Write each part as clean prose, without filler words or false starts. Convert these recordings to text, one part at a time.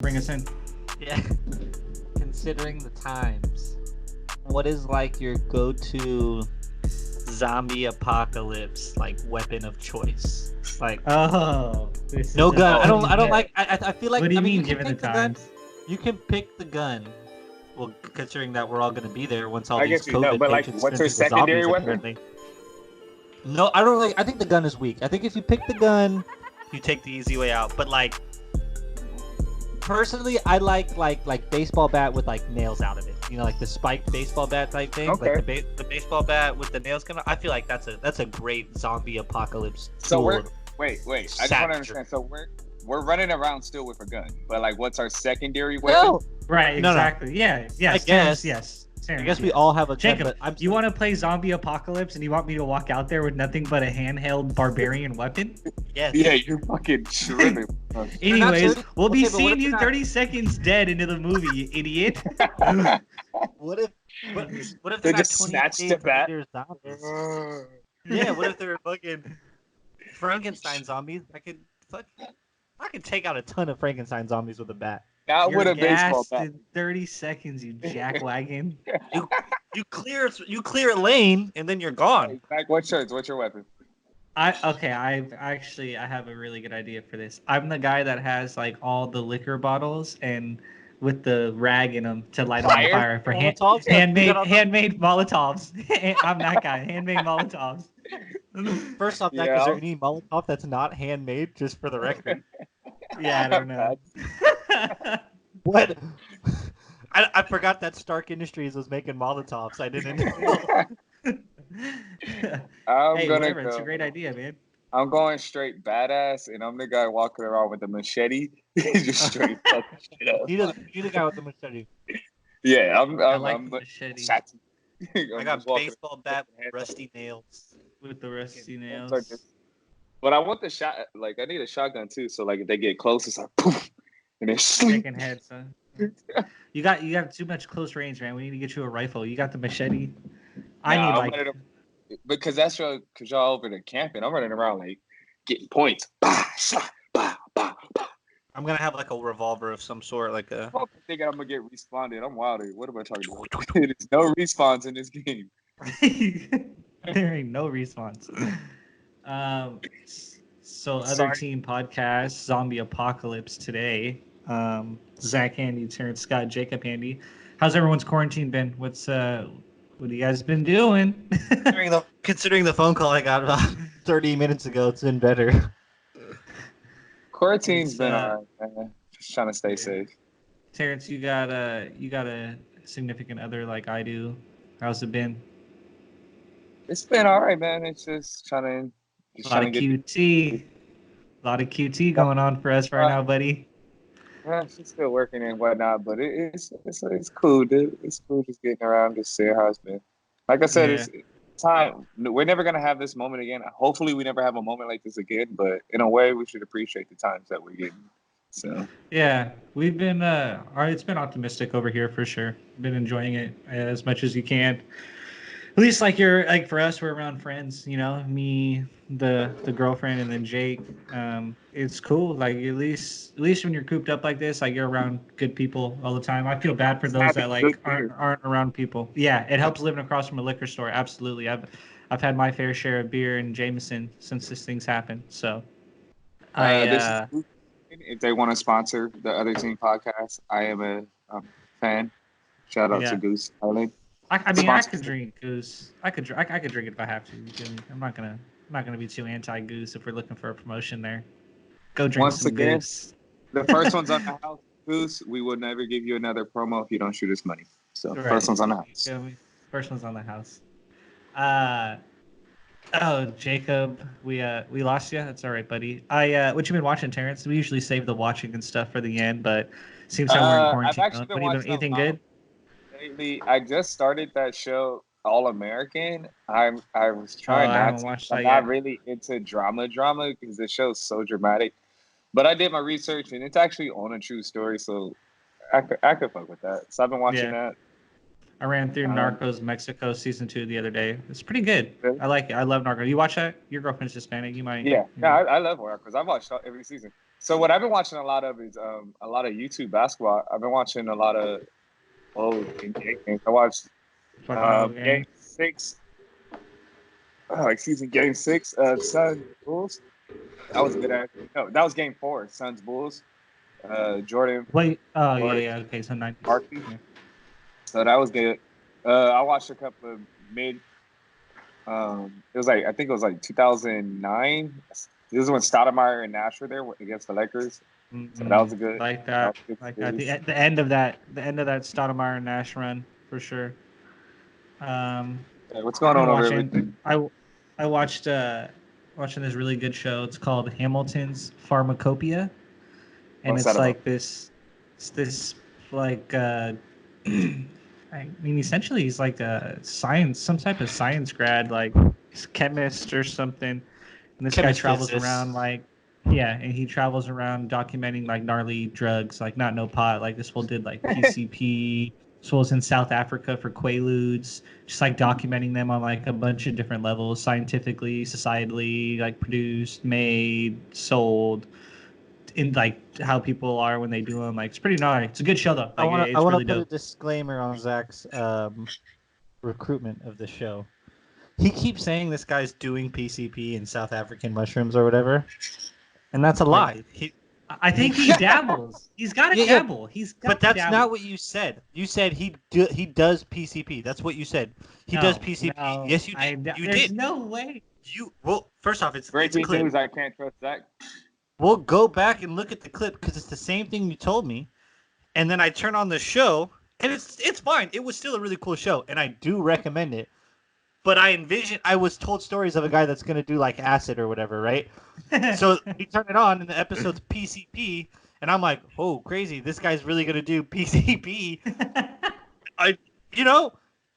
Bring us in. Yeah. Considering the times, what is like your go-to zombie apocalypse like weapon of choice? Like Oh, this no is gun. I don't. a I don't like. I feel like. What do you I mean, mean, you can given the pick the gun. times? You can pick the gun. Well, considering that we're all gonna be there once all I these guess you know, COVID but like, patients what's turn her into secondary zombies, weapon? apparently. No, I don't like. I think the gun is weak. I think if you pick the gun, you take the easy way out. But like, personally, I like baseball bat with like nails out of it. You know, like the spiked baseball bat type thing. Okay. Like the baseball bat with the nails coming out. I feel like that's a great zombie apocalypse So tool. wait. I just want to Savagery. understand. So we're running around still with a gun, but like, what's our secondary weapon? No, Right, No, no. exactly. Yeah, yes. I Terrence, guess. yes. I Terrence, guess we yes. all have a gun, Jacob, but I'm you want to play zombie apocalypse and you want me to walk out there with nothing but a handheld barbarian weapon? yes. Yeah, you're fucking tripping. Anyways, dirty. we'll be Okay, but what seeing if you you're not- 30 seconds dead into the movie, you idiot. What if what if They they're not just 20 snatched days the bat. later zombies? Yeah, what if they're fucking Frankenstein zombies? I could take out a ton of Frankenstein zombies with a bat. Not You're with a baseball gassed bat. in 30 seconds, you jackwagon. You clear a lane and then you're gone. Like, what's yours? What's your weapon? I have a really good idea for this. I'm the guy that has like all the liquor bottles and with the rag in them to light them on Fire? fire for Molotovs? You handmade got all the- handmade Molotovs. I'm that guy. Handmade Molotovs. First off, Zach, Yeah, is there any Molotov that's not handmade? Just for the record. Yeah, I don't know. What? I forgot that Stark Industries was making Molotovs. I didn't know. I'm Hey, gonna whatever. go. It's a great idea, man. I'm going straight badass, and I'm the guy walking around with a machete, just straight fucking shit up. You the guy with the machete. Yeah, I'm I like I'm the machete shot. I got baseball bat, rusty nails. with the rusty Hands nails. are just- But I want the shot. Like, I need a shotgun too. So like, if they get close, it's like poof, and they're sleep. Shaking head, son. You got too much close range, man. We need to get you a rifle. You got the machete. I Nah, need I'm like running because that's your because y'all over there camping. I'm running around like getting points. Bah, shah, bah, bah, bah. I'm gonna have like a revolver of some sort, like a. I'm thinking I'm gonna get respawned. I'm wild. What am I talking about? There's no respawns in this game. there ain't no response. So other Sorry. team podcast, Zombie Apocalypse today. Zach Handy, Terrence Scott, Jacob Handy. How's everyone's quarantine been? What have you guys been doing? Considering the phone call I got about 30 minutes ago, it's been better. Quarantine's It's, been alright, man. Just trying to stay safe. Terrence, you got a significant other like I do. How's it been? It's been alright, man. It's just trying A to lot of QT. A lot of QT going on for us right now, buddy. Yeah, she's still working and whatnot, but it's cool, dude. It's cool just getting around, just seeing how it's been. Like I said, Yeah. it's time. We're never gonna have this moment again. Hopefully, we never have a moment like this again. But in a way, we should appreciate the times that we're getting. So Yeah, we've been it's been optimistic over here for sure. Been enjoying it as much as you can. At least like for us, we're around friends, you know, me, the girlfriend, and then Jake. It's cool. Like at least when you're cooped up like this, like you're around good people all the time. I feel bad for those that like aren't around people. Yeah, it helps living across from a liquor store. Absolutely. I've had my fair share of beer and Jameson since this thing's happened. So if they want to sponsor the other team podcast, I am a fan. Shout out Yeah. to Goose Island. I mean, Sponsor. I could drink goose. I could drink it if I have to. You feel me? I'm not gonna be too anti goose if we're looking for a promotion there. Go drink Once some again, goose. The first one's on the house, Goose. We will never give you another promo if you don't shoot us money. So Right. first one's on the house. Feel me? First one's on the house. Jacob, we lost you. That's all right, buddy. What you been watching, Terrence? We usually save the watching and stuff for the end, but seems like we're in I've quarantine. actually been watching Anything a lot good? lately. I just started that show, All American. I was Oh, trying I not haven't to. watched I'm that not yet. really into drama because the show's so dramatic. But I did my research and it's actually on a true story, so I could fuck with that. So I've been watching that. I ran through Um, Narcos Mexico season 2 the other day. It's pretty good. Really? I like it. I love Narcos. You watch that? Your girlfriend's Hispanic. You might. Yeah, no, I love horror because I've watched every season. So what I've been watching a lot of is a lot of YouTube basketball. I've been watching a lot of old NBA games. I watched Fucking old Game game. 6. Game 6. Suns Bulls. That was good. No, that was Game 4. Suns Bulls. Jordan Wait. Oh yeah, Mark, yeah. Okay, so 90s. Markey. Yeah. So that was good. I watched a couple of mid. It was like I think it was like 2009. This is when Stoudemire and Nash were there against the Lakers. So that was a good. Like That that. was a good Like that. series. The end of that. The end of that Stoudemire and Nash run for sure. Um, Hey, what's I've going been on over watching. there? I watched watching this really good show. It's called Hamilton's Pharmacopoeia, and What's that it's about? like this like I mean essentially he's like a science, some type of science grad, like he's a chemist or something. And this guy travels around like yeah, and he travels around documenting like gnarly drugs, like not no pot, like this fool did like PCP. This fool was in South Africa for Quaaludes, just like documenting them on like a bunch of different levels, scientifically, societally, like produced, made, sold, in like how people are when they do them. Like it's pretty gnarly. It's a good show though. Like I it's want to really put a dope. disclaimer on Zach's recruitment of the show. He keeps saying this guy's doing PCP and South African mushrooms or whatever, and that's a lie. I think he dabbles. He's got to Yeah, yeah. dabble. He's got But to that's dabble. not what you said. You said he does PCP. That's what you said. He No, does PCP. no, Yes, you did. You there's did. no way. First off, it's a Breaking clip. news: I can't trust Zach. We'll go back and look at the clip because it's the same thing you told me. And then I turn on the show, and it's fine. It was still a really cool show, and I do recommend it. But I was told stories of a guy that's gonna do like acid or whatever, right? So we turn it on, and the episode's PCP, and I'm like, oh, crazy! This guy's really gonna do PCP.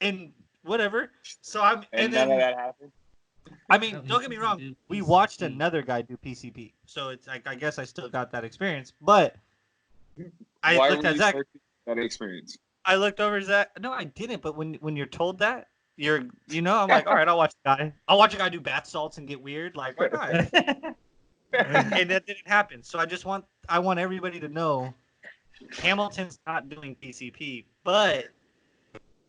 And whatever. So And none of that happened. I mean, don't get me wrong. We watched another guy do PCP, so it's like I guess I still got that experience. But I Why looked were at you Zach. searching that experience? I looked over Zach. No, I didn't. But when you're told that, I'm like, all right, I'll watch the guy. I'll watch a guy do bath salts and get weird. Like, why not? And that didn't happen. So I want everybody to know, Hamilton's not doing PCP, but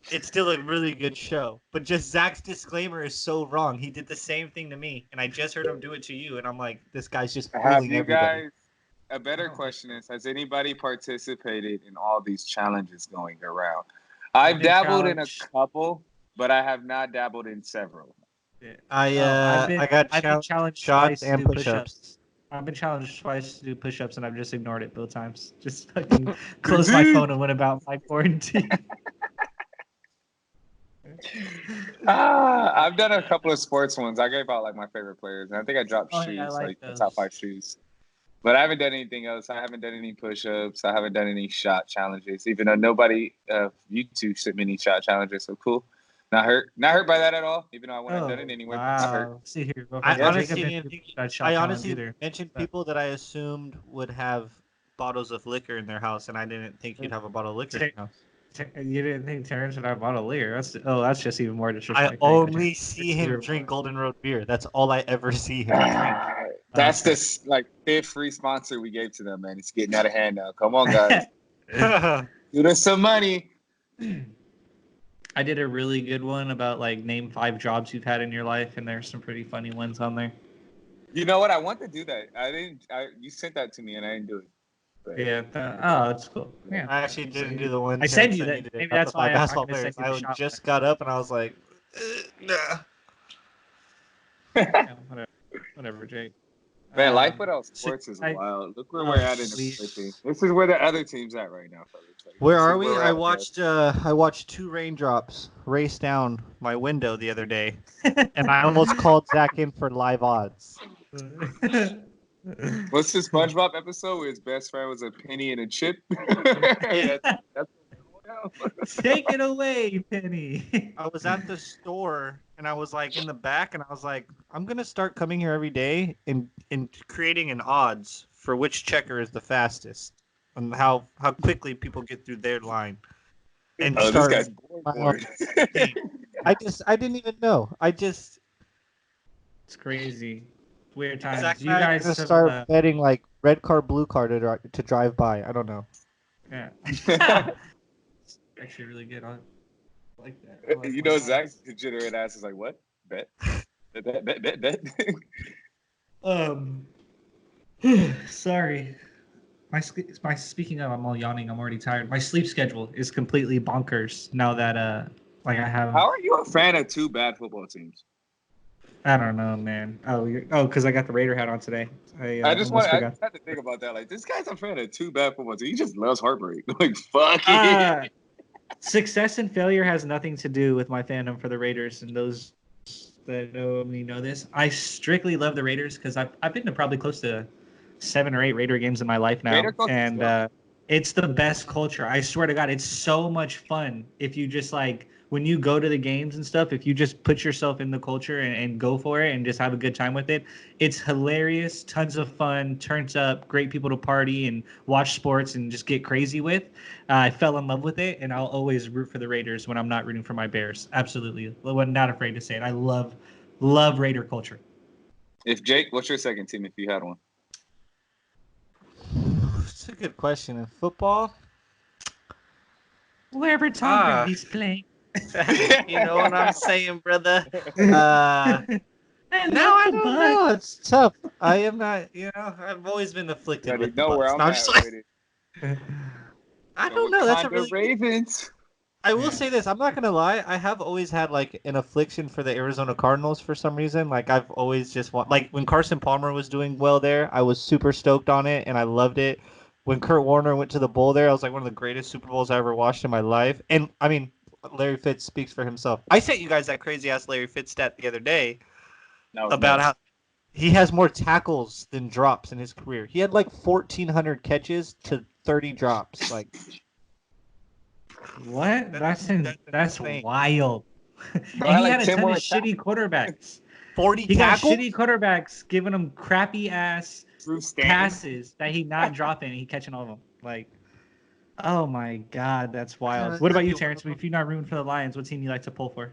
it's still a really good show. But just Zach's disclaimer is so wrong. He did the same thing to me, and I just heard him do it to you, and I'm like, this guy's just Have fooling you everybody. guys? A better question is: has anybody participated in all these challenges going around? I've dabbled in a couple, but I have not dabbled in several. I got challenged shots twice to and do push-ups. I've been challenged twice to do push-ups, and I've just ignored it both times. Just fucking closed my phone and went about my quarantine. I've done a couple of sports ones. I gave out like my favorite players, and I think I dropped shoes, Yeah, I like the those. top 5 shoes. But I haven't done anything else. I haven't done any push-ups. I haven't done any shot challenges, even though nobody you two sent me any shot challenges. So cool. Not hurt by that at all. Even though I wouldn't have done it anyway. Not hurt. Wow. See here. I Yeah, honestly either. mentioned people that I assumed would have bottles of liquor in their house, and I didn't think you'd have a bottle of liquor in your house. You didn't think Terence would have bottle of liquor? That's just even more disrespectful. I only see him drink Golden Road beer. That's all I ever see him drink. That's this like 5th free sponsor we gave to them, man. It's getting out of hand now. Come on, guys. Give us some money. I did a really good one about like name 5 jobs you've had in your life, and there's some pretty funny ones on there. You know what? I want to do that. You sent that to me, and I didn't do it. But, Yeah. That's cool. Yeah. I actually didn't do the one. I sent you that. Maybe that's why basketball I'm players. gonna send you the I shot just back. got up and I was like, nah. Yeah, whatever, Jake. Man, life without sports is wild. Look where we're at in the thing. This is where the other team's at right now, fellas. Like, Where are we? I watched 2 raindrops race down my window the other day, and I almost called Zach in for live odds. What's the SpongeBob episode where his best friend was a penny and a chip? That's Take it away, Penny. I was at the store and I was like in the back and I was like, I'm gonna start coming here every day and creating an odds for which checker is the fastest and how quickly people get through their line. And this guy's bored. I didn't even know. It's crazy. Weird times. Zach You and I are guys gonna have, start betting like red car, blue car to drive by. I don't know. Yeah. Actually, really good. I like that. I like You my know, lines. Zach's degenerate ass is like, what? Bet. Bet. Um, sorry. My speaking of, I'm all yawning. I'm already tired. My sleep schedule is completely bonkers now that like I have. How are you a fan of two bad football teams? I don't know, man. Because I got the Raider hat on today. I almost I forgot. just had to think about that. Like, this guy's a fan of two bad football teams. He just loves heartbreak. Like, fuck Uh, it. success and failure has nothing to do with my fandom for the Raiders, and those that know me know this. I strictly love the Raiders because I've been to probably close to 7 or 8 Raider games in my life now, Raider culture is and dope. it's the best culture. I swear to God, it's so much fun if you just like when you go to the games and stuff. If you just put yourself in the culture and go for it and just have a good time with it, it's hilarious, tons of fun, turns up, great people to party and watch sports and just get crazy with. I fell in love with it, and I'll always root for the Raiders when I'm not rooting for my Bears. Absolutely, I'm not afraid to say it. I love Raider culture. If Jake, what's your second team if you had one? It's a good question. In football, Wherever Tom Brady's playing. you know what I'm saying, brother. I No, love I the don't Bucs. know. It's tough. I am not. I've always been afflicted You with the know where Bucks. I'm No, I'm at just like, with it. I The don't know. That's a Wakanda really. Ravens. I will Yeah. say this. I'm not gonna lie. I have always had like an affliction for the Arizona Cardinals for some reason. Like I've always just like when Carson Palmer was doing well there, I was super stoked on it and I loved it. When Kurt Warner went to the Bowl there, I was like one of the greatest Super Bowls I ever watched in my life. And I mean, Larry Fitz speaks for himself. I sent you guys that crazy ass Larry Fitz stat the other day That was about nuts. how he has more tackles than drops in his career. He had like 1,400 catches to 30 drops. Like What? That's insane. wild. Bro, And I he like had a 10 ton more of shitty quarterbacks. 40 He got tackles. shitty quarterbacks giving him crappy ass Bruce Stanton. passes that he not dropping and he catching all of them. Like, oh my god, that's wild. What about you, Terrence? If you're not rooting for the Lions, what team you like to pull for?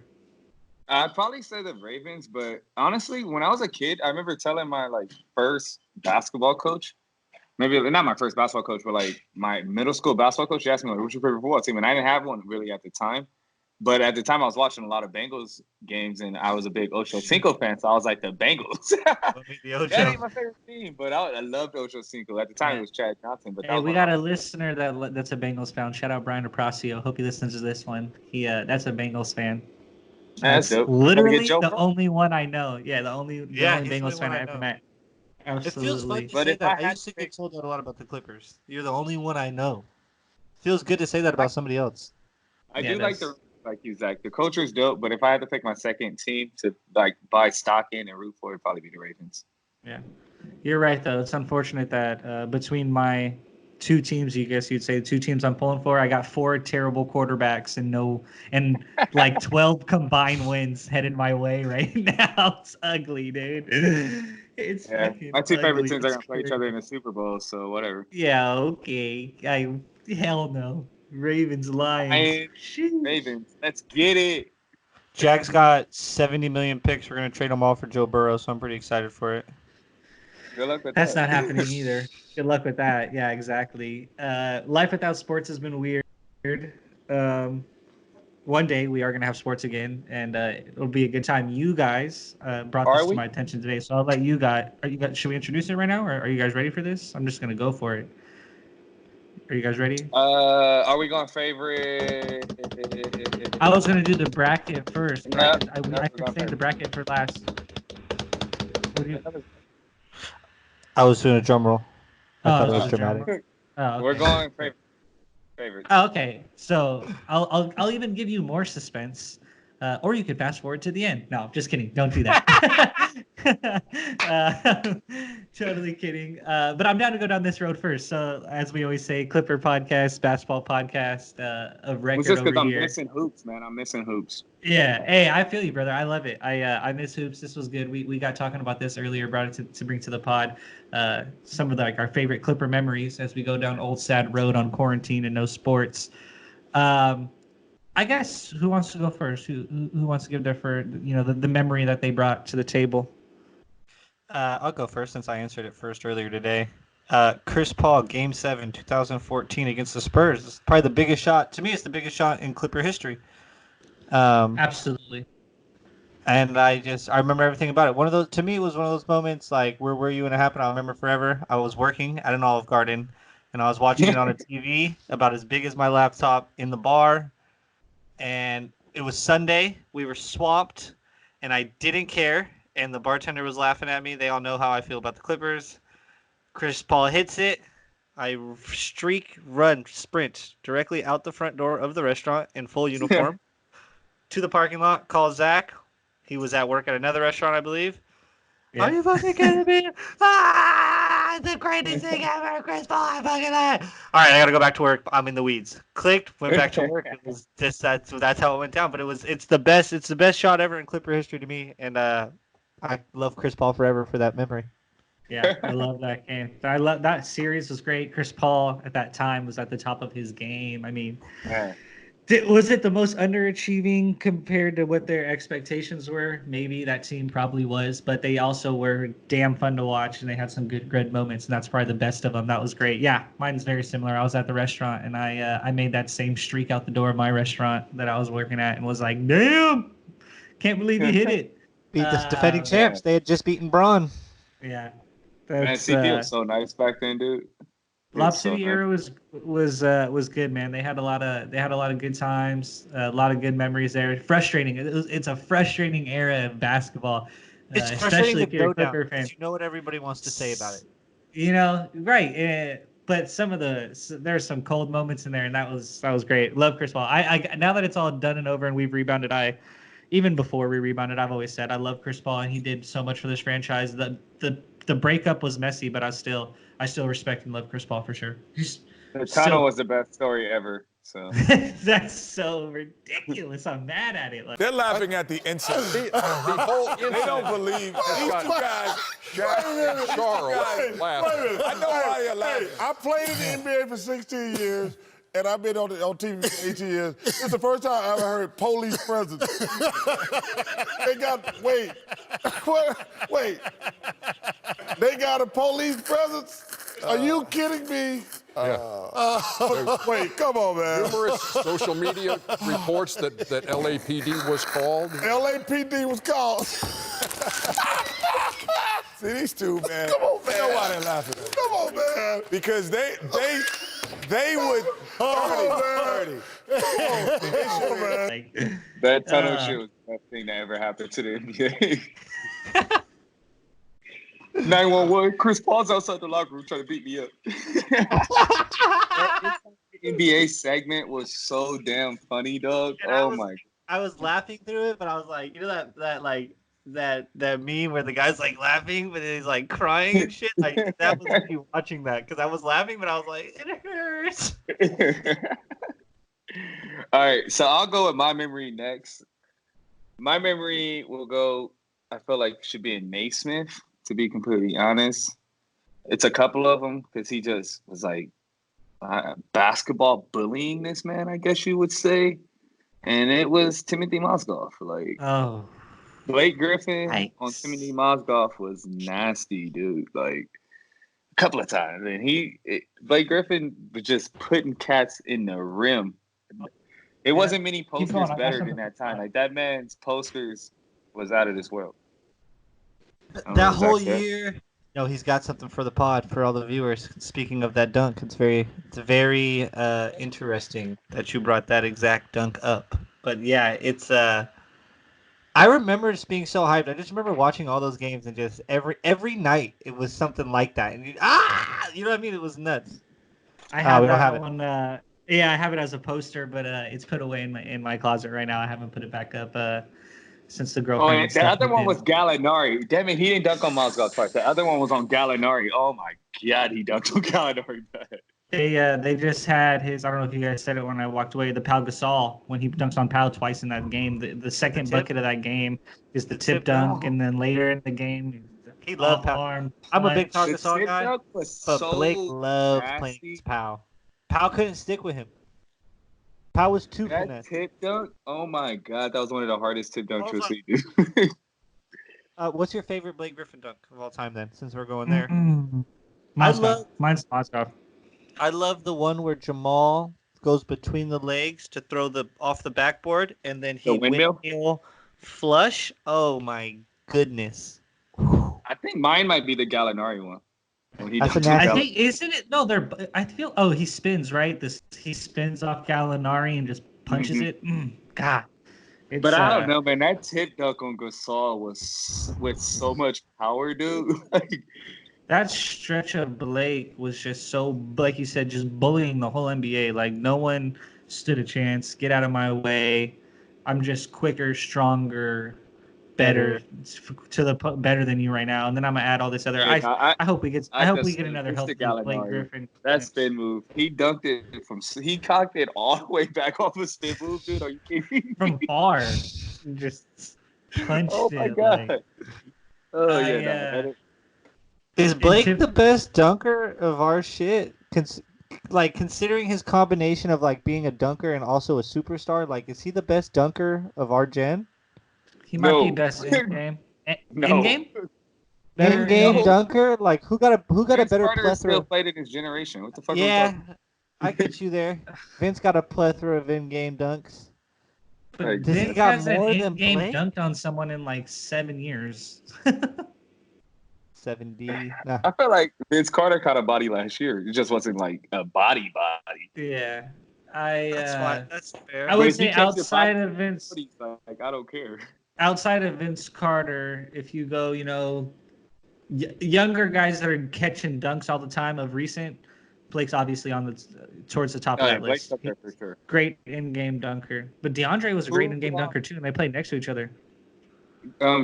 I'd probably say the Ravens, but honestly, when I was a kid, I remember telling my first basketball coach, maybe not my first basketball coach, but like my middle school basketball coach, he asked me, like, what's your favorite football team? And I didn't have one really at the time. But at the time, I was watching a lot of Bengals games, and I was a big Ocho Cinco fan, so I was like, the Bengals. That ain't my favorite team, but I loved Ocho Cinco. At the time, it was Chad Johnson, but that Hey, was we one of got my a listener that's a Bengals fan. Shout out Brian DeProsio. Hope he listens to this one. That's a Bengals fan. That's That's dope. literally Joe the Burrow. only one I know. Yeah, the only He's the Bengals only fan one I I ever know. met. It feels fun Absolutely. to But say if that. I I had used to to pick, get told that a lot about the Clippers. You're the only one I know. Feels good to say that about somebody else. I Yeah, do like that's you, Zach. The culture is dope, but if I had to pick my second team to buy stock in and root for, it'd probably be the Ravens. yeah. You're right though. It's unfortunate that between my two teams, you guess you'd say the two teams I'm pulling for, I got 4 terrible quarterbacks and like 12 combined wins headed my way right now. It's ugly, dude. It's Yeah, fucking my two favorite ugly. teams are It's gonna play each other in crazy. the Super Bowl, so whatever. Yeah, okay. Hell no. Ravens, Lions. Lions, Sheesh. Ravens, let's get it. Jags got 70 million picks. We're gonna trade them all for Joe Burrow, so I'm pretty excited for it. Good luck with That's that. not happening either. Good luck with that. Yeah, exactly. Life without sports has been weird. Um, one day we are going to have sports again, and it'll be a good time. You guys brought Are this to we? my attention today, so I'll let you guys. Are you guys? Should we introduce it right now, or are you guys ready for this? I'm just going to go for it. Are you guys ready? Are we going favorite? I was going to do the bracket first, but No, I we're could going save the favorite. bracket for last. What do you? I was doing a drum roll. I Oh, thought it this was is a drum dramatic. roll. Oh, We're okay. going favorite. Oh, okay, so I'll even give you more suspense, or you could fast forward to the end. No, just kidding. Don't do that. uh, totally kidding. But I'm down to go down this road first. So as we always say, Clipper podcast, basketball podcast of It's record just over because I'm here. missing hoops, man. I'm missing hoops. Yeah. Hey, I feel you, brother. I love it. I miss hoops. This was good. We got talking about this earlier. Brought it to bring to the pod. Some of our favorite Clipper memories as we go down old sad road on quarantine and no sports. I guess who wants to go first? Who wants to give their the memory that they brought to the table? I'll go first since I answered it first earlier today. Chris Paul, Game 7, 2014 against the Spurs. It's probably the biggest shot. To me, it's the biggest shot in Clipper history. Absolutely. And I remember everything about it. To me, it was one of those moments like, where were you when it happened? I'll remember forever. I was working at an Olive Garden, and I was watching it on a TV about as big as my laptop in the bar. And it was Sunday. We were swamped, and I didn't care. And the bartender was laughing at me. They all know how I feel about the Clippers. Chris Paul hits it. I sprint directly out the front door of the restaurant in full uniform to the parking lot. Call Zach. He was at work at another restaurant, I believe. Yeah. Are you fucking kidding me? The greatest thing ever, Chris Paul. I fucking that. All right, I gotta go back to work. I'm in the weeds. Clicked, went back to work. It was just that's how it went down. But it's the best shot ever in Clipper history to me, and I love Chris Paul forever for that memory. Yeah, I love that game. I love that series was great. Chris Paul at that time was at the top of his game. I mean, was it the most underachieving compared to what their expectations were? Maybe that team probably was, but they also were damn fun to watch, and they had some good moments, and that's probably the best of them. That was great. Yeah, mine's very similar. I was at the restaurant, and I made that same streak out the door of my restaurant that I was working at, and was like, damn, can't believe he hit it. Beat the defending champs. They had just beaten Braun. Yeah. Man, CP was so nice back then, dude. Lob City era was good, man. They had a lot of good times, a lot of good memories there. Frustrating. It's a frustrating era of basketball, it's especially if you're a down, Clipper fan. you know what everybody wants to say about it. You know, right? But there's some cold moments in there, and that was great. Love Chris Paul. I now that it's all done and over and we've rebounded, even before we rebounded, I've always said I love Chris Paul, and he did so much for this franchise. The breakup was messy, but I still respect and love Chris Paul for sure. The tunnel was the best story ever. So that's so ridiculous. I'm mad at it. They're laughing at the incident. The whole incident. They don't believe these two guys. Charles laughing. I know why you're laughing. I played in the NBA for 16 years. And I've been on TV for 18 years. This is the first time I ever heard police presence. Wait. They got a police presence? Are you kidding me? Wait, come on, man. Numerous social media reports that LAPD was called. LAPD was called. See, these two, man. Come on, man. Nobody laughing at them. Come on, man. Because they would. Oh, man. That tunnel shit was the best thing that ever happened to the NBA. 911, Chris Paul's outside the locker room trying to beat me up. That NBA segment was so damn funny, dog. And I was laughing through it, but I was like, you know that meme where the guy's like laughing, but he's like crying and shit. Like that was me watching that because I was laughing, but I was like, it hurts. All right, so I'll go with my memory next. My memory will go. I feel like should be in Naismith. To be completely honest, it's a couple of them because he just was like basketball bullying this man, I guess you would say, and it was Timothy Mozgov. Like, Blake Griffin on Timothy Mozgov was nasty, dude. Like a couple of times, and Blake Griffin was just putting cats in the rim. It wasn't many posters better than that time. Like that man's posters was out of this world. That whole year, he's got something for the pod for all the viewers. Speaking of that dunk, it's very interesting that you brought that exact dunk up. But yeah, it's I remember just being so hyped. I just remember watching all those games and just every night it was something like that. And you know what I mean? It was nuts. I have that one. Yeah, I have it as a poster, but it's put away in my closet right now. I haven't put it back up since the girlfriend. Oh, and the other one was Gallinari. Damn it, he didn't dunk on Mozgov twice. The other one was on Gallinari. Oh my God, he dunked on Gallinari. They just had his. I don't know if you guys said it when I walked away. The Pau Gasol when he dunks on Pau twice in that game. The second bucket of that game is the tip dunk, and then later in the game, he loved Pau. I'm a big Pau Gasol guy, but Blake loved playing against Pau. Pau couldn't stick with him. Pau was too finesse. Tip dunk? Oh my God, that was one of the hardest tip dunks you'll see, dude. What's your favorite Blake Griffin dunk of all time then, since we're going there? Mine's Mozgov. I love the one where Jamal goes between the legs to throw the off the backboard, and then he The windmill? flush. Oh my goodness! I think mine might be the Gallinari one. When he That's a dunked nasty- I Gallinari. think isn't it? No, they're. I feel. Oh, he spins right. He spins off Gallinari and just punches Mhm. it. God. It's, But I don't know, man. That tip dunk on Gasol was with so much power, dude. Like, That stretch of Blake was just so, like you said, just bullying the whole NBA. Like no one stood a chance. Get out of my way. I'm just quicker, stronger, better better than you right now. And then I'm gonna add all this other. yeah, I hope we get another it's the healthy Blake Gallinari. Griffin. That spin move. He dunked it he cocked it all the way back off a spin move, dude. Are you kidding me? From far, just punched Oh my it. god. Like, Oh I, yeah, no. Is Blake Tip- the best dunker of our shit? Like considering his combination of like being a dunker and also a superstar, like is he the best dunker of our gen? he might be No. best in game. No. In game? In game no. dunker, like who got a Vince better Carter still plethora? played in his generation. What the fuck? Yeah, I get you there. Vince got a plethora of in-game dunks. But Like, Does he Vince got hasn't more than in-game Blake? dunked on someone in like 7 years. 7D. Nah. I feel like Vince Carter caught a body last year. It just wasn't like a body. Yeah, That's fine. That's fair. I But would if he say catches a outside body, of Vince, he's like, I don't care. outside of Vince Carter, if you go, younger guys that are catching dunks all the time of recent, Blake's obviously on towards the top Oh of yeah, that Blake's list. up there for sure. Great in-game dunker, but DeAndre was a great Who, in-game dunker too, and they played next to each other.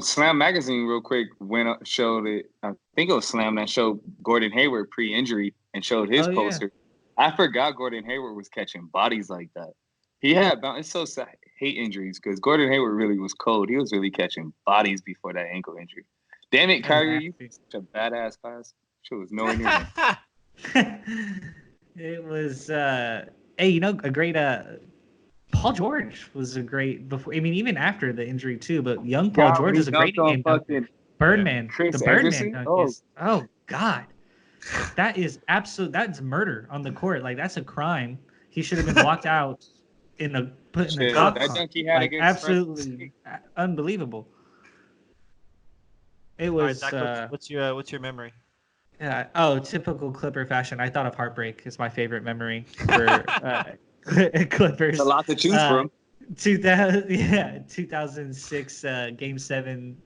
Slam Magazine, real quick, showed it. I think it was Slam that showed Gordon Hayward pre-injury and showed his Oh, yeah. poster. I forgot Gordon Hayward was catching bodies like that. He had. It's so sad. I hate injuries because Gordon Hayward really was cold. He was really catching bodies before that ankle injury. Damn it, Kyrie, you such a badass pass. Shit was nowhere near that. It was a great Paul George was a great before. I mean, even after the injury too. But young Paul God, George he is a great dunked on game dunker. fucking Birdman, Chris the Birdman Anderson? dunk Oh. is. Oh God, that is absolute. That's murder on the court. Like that's a crime. He should have been walked out put in the Shit, top. that dunk he had Like against absolutely unbelievable. It All right, was. Zach, what's your memory? Yeah. Oh, typical Clipper fashion. I thought of Heartbreak is my favorite memory for Clippers. It's a lot to choose from. 2006 Game 7.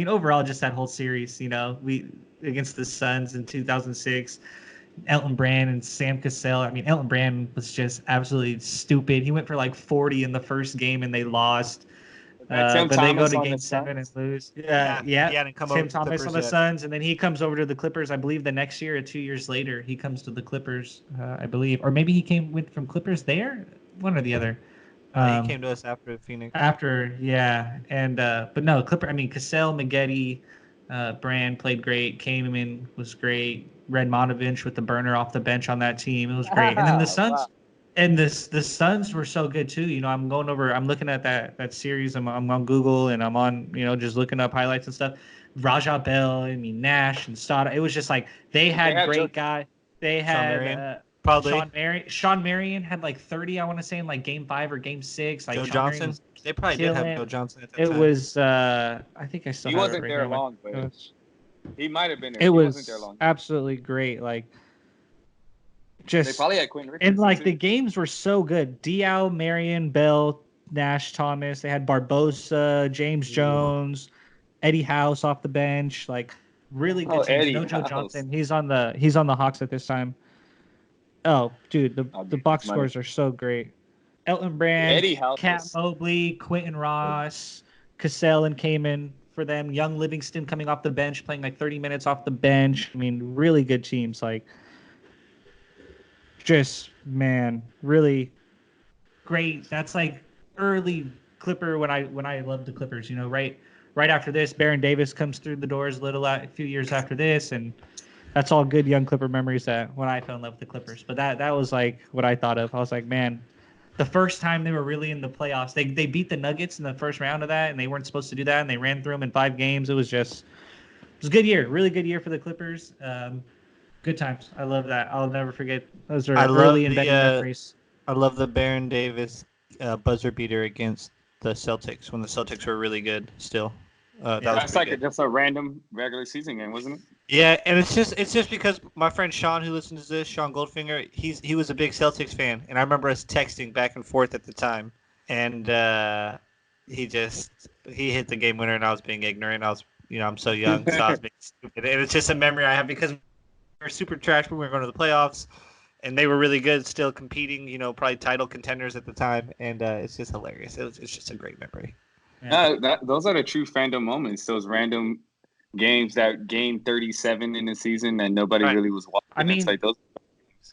Overall, just that whole series. We against the Suns in 2006. Elton Brand and Sam Cassell. I mean, Elton Brand was just absolutely stupid. He went for like 40 in the first game and they lost. Tim But they go Thomas to on Game the 7 and Suns? lose. He Yeah. hadn't come over Tim to Thomas Clippers on the yet. Suns, and then he comes over to the Clippers. I believe the next year or 2 years later, he comes to the Clippers. I believe, or maybe he went from Clippers there, one or the other. He came to us after Phoenix. After, yeah, and but no, Clipper. I mean, Cassell, Maggette, Brand played great. Kaneman was great. Red Monovich with the burner off the bench on that team. It was great. And then the Suns. Wow. And the Suns were so good too. I'm looking at that series. I'm on Google and I'm on, just looking up highlights and stuff. Raja Bell, I mean Nash and Stada. It was just like they had great guys. They Marion, had probably. Sean Marion had like 30, I want to say, in like Game 5 or Game 6. Like Joe Sean Johnson. Marion was They probably did have killing. Joe Johnson at that It time. was I think I still He have wasn't it right there here. long, but he might have been there. It He was wasn't there long. absolutely great. Like They just probably had Quentin Richardson. and like too. the games were so good. Diaw, Marion, Bell, Nash, Thomas. They had Barbosa, James Jones, Eddie House off the bench. Like really good Oh, teams. Eddie No Joe House. Johnson. He's on the Hawks at this time. Oh, dude, the box money. scores are so great. Elton Brand, Eddie House Cat was- Mobley, Quentin Ross, Cassell and Kaman for them. Young Livingston coming off the bench, playing like 30 minutes off the bench. I mean, really good teams. Like, just man, really great. That's like early Clipper when I loved the Clippers. Right after this, Baron Davis comes through the doors a few years after this, and that's all good young Clipper memories that when I fell in love with the Clippers. But that was like what I thought of. I was like, man, the first time they were really in the playoffs, they beat the Nuggets in the first round of that, and they weren't supposed to do that, and they ran through them in 5 games. It was a good year, really good year for the Clippers. Good times. I love that. I'll never forget. Those are I love early and the betting memories. I love the Baron Davis buzzer beater against the Celtics when the Celtics were really good. Still, that was That's pretty like good. just a random regular season game, wasn't it? Yeah, and it's just because my friend Sean, who listens to this, Sean Goldfinger, he was a big Celtics fan, and I remember us texting back and forth at the time, and he hit the game winner, and I was being ignorant. I was, I'm so young, so I was being stupid, and it's just a memory I have because we were super trash, but we were going to the playoffs, and they were really good, still competing, probably title contenders at the time, and it's just hilarious. It's just a great memory. Yeah. Those are the true fandom moments. Those random games that gained 37 in the season that nobody Right. really was watching. I mean, it's like those.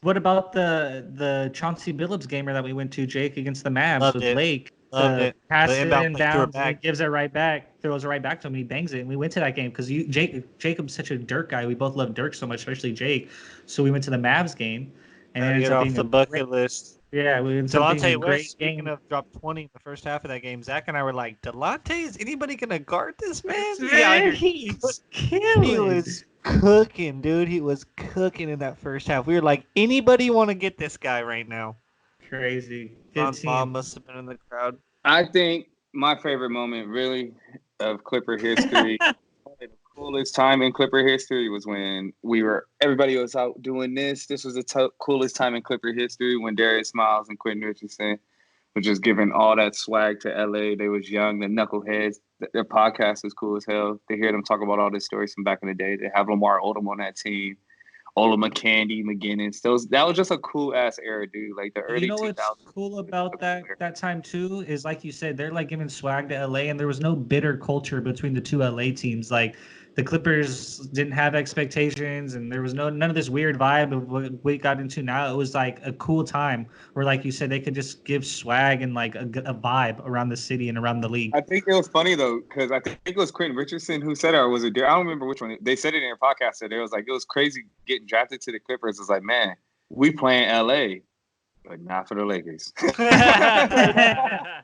What about the Chauncey Billups gamer that we went to, Jake, against the Mavs Loved with it. Blake? Loved The it. pass The it inbound in play threw it bounds and he back. gives it right back, throws it right back to him. He bangs it, and we went to that game because Jacob's such a Dirk guy. We both love Dirk so much, especially Jake. So we went to the Mavs game, and it Gotta ends get up off being the a bucket great, list. yeah, we ends up being a Delonte West, great speaking game. of, dropped 20 in the first half of that game. Zach and I were like, Delonte, is anybody going to guard this man? Man, he's killing. He was cooking, dude. He was cooking in that first half. We were like, anybody want to get this guy right now? crazy. Good Ron's mom team. must have been in the crowd. I think my favorite moment, really, of Clipper history, probably the coolest time in Clipper history was when everybody was out doing this. This was the coolest time in Clipper history when Darius Miles and Quentin Richardson were just giving all that swag to LA. They was young, the knuckleheads. Their podcast was cool as hell. To hear them talk about all these stories from back in the day. They have Lamar Odom on that team. Ola McCandy, McGinnis. That was just a cool ass era, dude. Like the You early know 2000s. what's cool about that time too is like you said, they're like giving swag to LA, and there was no bitter culture between the two LA teams. Like the Clippers didn't have expectations, and there was none of this weird vibe of what we got into now. It was like a cool time where, like you said, they could just give swag and like a vibe around the city and around the league. I think it was funny though, because I think it was Quentin Richardson who said it, or was it? I don't remember which one. They said it in their podcast. That it was like it was crazy getting drafted to the Clippers. It's like, man, we playing LA, but not for the Lakers. That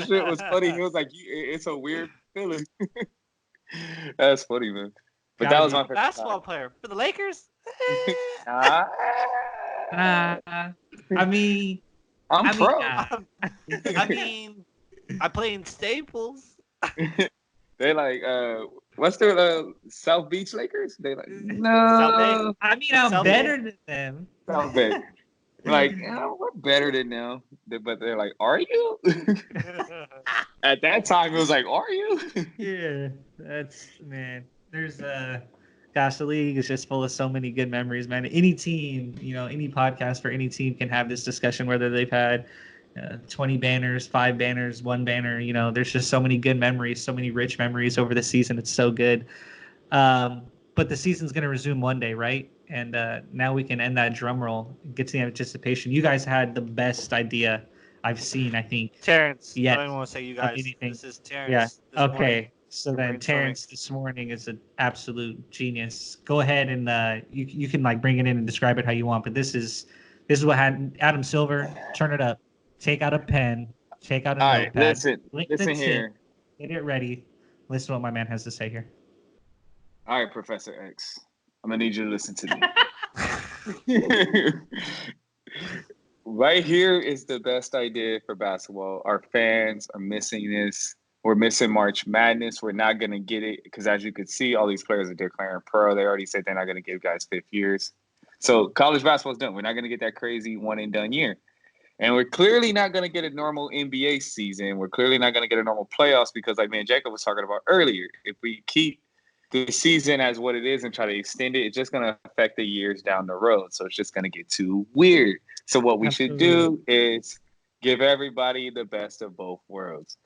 shit was funny. He was like, it's a weird feeling. That's funny, man. But that was my favorite basketball player for the Lakers. time. I mean, I'm pro. I mean, I play in Staples. They like, what's their South Beach Lakers? They like, South no. I mean, I'm South better than them. South Bay. Like, we're better than them. But they're like, are you? At that time, it was like, are you? Yeah, that's man. There's gosh, the league is just full of so many good memories, man. Any team, any podcast for any team can have this discussion, whether they've had 20 banners, 5 banners, 1 banner. There's just so many good memories, so many rich memories over the season. It's so good. But the season's going to resume one day, right? And now we can end that drum roll, get to the anticipation. You guys had the best idea I've seen, I think. Terrence. Yes. I don't even want to say you guys. Anything. This is Terrence. Yeah. This Okay. morning. So then Brainstorming. Terrence this morning is an absolute genius. Go ahead and you can like bring it in and describe it how you want. But this is what had Adam Silver. Turn it up. Take out a pen. Take out a All right, notepad. listen lick the tip, here. Get it ready. Listen to what my man has to say here. All right, Professor X. I'm going to need you to listen to me. Right here is the best idea for basketball. Our fans are missing this. We're missing March Madness. We're not going to get it because, as you could see, all these players are declaring pro. They already said they're not going to give guys 5th years. So college basketball's done. We're not going to get that crazy one-and-done year. And we're clearly not going to get a normal NBA season. We're clearly not going to get a normal playoffs because, like me and Jacob was talking about earlier, if we keep the season as what it is and try to extend it, it's just going to affect the years down the road. So it's just going to get too weird. So what we should do is give everybody the best of both worlds.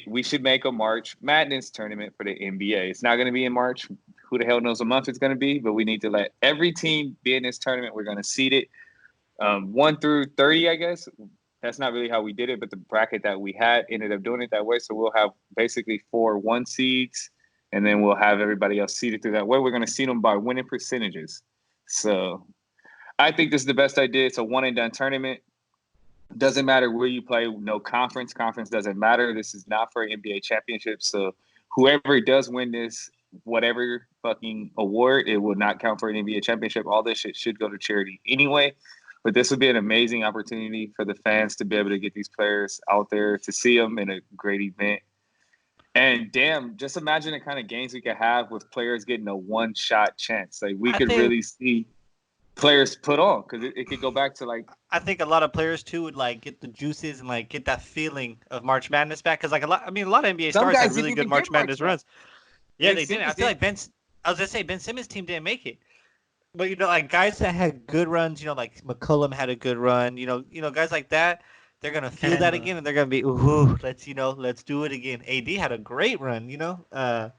We should make a March Madness tournament for the NBA. It's not going to be in March. Who the hell knows what month it's going to be? But we need to let every team be in this tournament. We're going to seed it 1 through 30, I guess. That's not really how we did it, but the bracket that we had ended up doing it that way. So we'll have basically 4 1 seeds, and then we'll have everybody else seeded through that way. We're going to seed them by winning percentages. So I think this is the best idea. It's a one-and-done tournament. Doesn't matter where you play. No conference. Conference doesn't matter. This is not for an NBA championship. So whoever does win this whatever fucking award. It will not count for an NBA championship. All this shit should go to charity anyway. But this would be an amazing opportunity for the fans to be able to get these players out there, to see them in a great event. And damn, just imagine the kind of games we could have with players getting a one-shot chance. Like, we could really see players put on, because it could go back to, like, I think a lot of players too would like get the juices and like get that feeling of March Madness back, because like a lot of NBA some stars had guys really didn't good even March get Madness March runs. Yeah, Ben they didn't. I Simmons feel like I was gonna say Ben Simmons' team didn't make it, but like guys that had good runs, like McCollum had a good run. Guys like that, they're gonna feel that again, and they're gonna be ooh, let's do it again. AD had a great run. The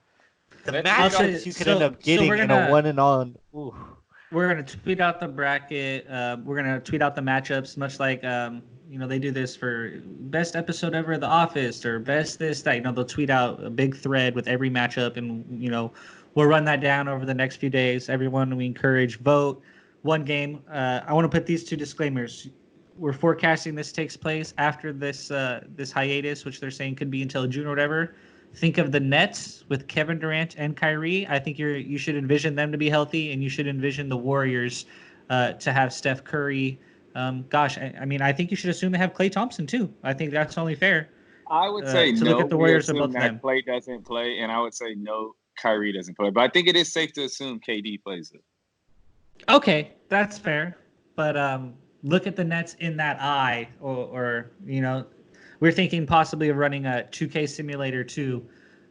matchups you could end up getting in a 1-and-on. Ooh. We're gonna tweet out the bracket. We're gonna tweet out the matchups, much like they do this for best episode ever of The Office or best this that. They'll tweet out a big thread with every matchup, and we'll run that down over the next few days. Everyone, we encourage vote. One game. I want to put these two disclaimers. We're forecasting this takes place after this hiatus, which they're saying could be until June or whatever. Think of the Nets with Kevin Durant and Kyrie. I think you should envision them to be healthy, and you should envision the Warriors to have Steph Curry. I think you should assume they have Klay Thompson too. I think that's only fair. I would say to no. look at the Warriors of assume both that them. Klay doesn't play, and I would say no, Kyrie doesn't play. But I think it is safe to assume KD plays it. Okay, that's fair. But look at the Nets in that eye, or we're thinking possibly of running a 2K simulator too.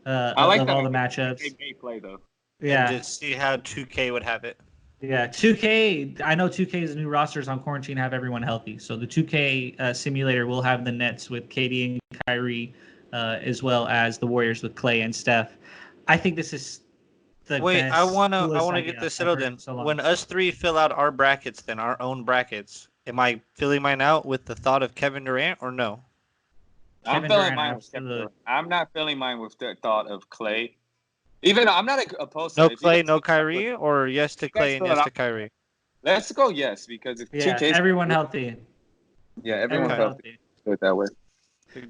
I like of that all the idea. matchups. They may play though. Yeah, And just see how 2K would have it. Yeah, 2K. I know 2K's new rosters on quarantine have everyone healthy, so the 2K simulator will have the Nets with KD and Kyrie, as well as the Warriors with Klay and Steph. I think this is the best. I wanna coolest get this idea settled I've heard in. in so long. When us three fill out our brackets, then our own brackets, am I filling mine out with the thought of Kevin Durant or no? I'm Kevin filling Durant, mine with absolutely. Kevin Durant. I'm not filling mine with the thought of Klay. Even though I'm not opposed to No it. If you Klay, guys no fill it out Kyrie, with- or yes to you guys Klay and fill it yes out- to Kyrie? Let's go yes, because if Yeah, 2K's everyone healthy. Yeah, everyone's Okay. healthy. Do it that way.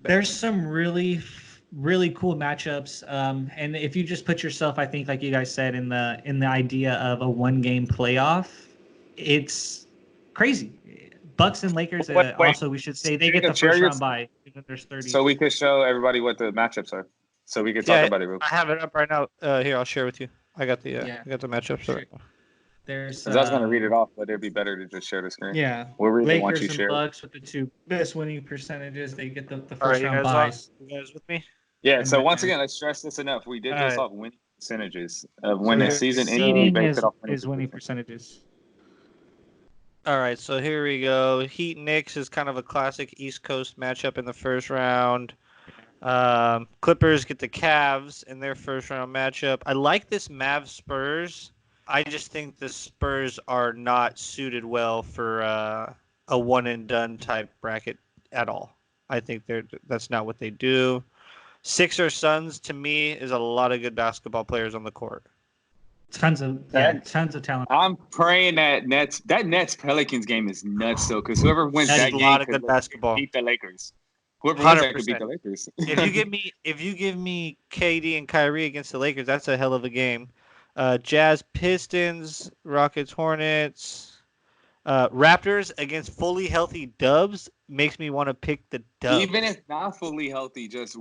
There's some really, really cool matchups, and if you just put yourself, I think, like you guys said, in the idea of a one-game playoff, it's crazy. Bucks and Lakers. Wait. Also, we should say they get the Share first your- round bye. There's 30. So we could show everybody what the matchups are. So we could talk about it real I quick. have it up right now. Here, I'll share with you. I got the Yeah. I got the matchups. Right. There's. 'Cause I was going to read it off, but it'd be better to just share the screen. Yeah. We'll read it once Lakers you and share. Bucks with the two best winning percentages. They get the All right, first round buys. you guys with me? Yeah, And so then- once again, let's stress this enough. We did All this right. off winning percentages of when the So season ended. We seeding based it off is winning percentages. All right, so here we go. Heat Knicks is kind of a classic East Coast matchup in the first round. Clippers get the Cavs in their first round matchup. I like this Mavs Spurs. I just think the Spurs are not suited well for a one and done type bracket at all. I think that's not what they do. Sixers Suns to me is a lot of good basketball players on the court. Tons of talent. I'm praying that Nets Pelicans game is nuts though, because whoever wins That's that a game lot of could good basketball. beat the Lakers. Whoever wins that could 100%. beat the Lakers. If you give me KD and Kyrie against the Lakers, that's a hell of a game. Jazz Pistons, Rockets Hornets, Raptors against fully healthy Dubs makes me want to pick the Dubs. Even if not fully healthy, just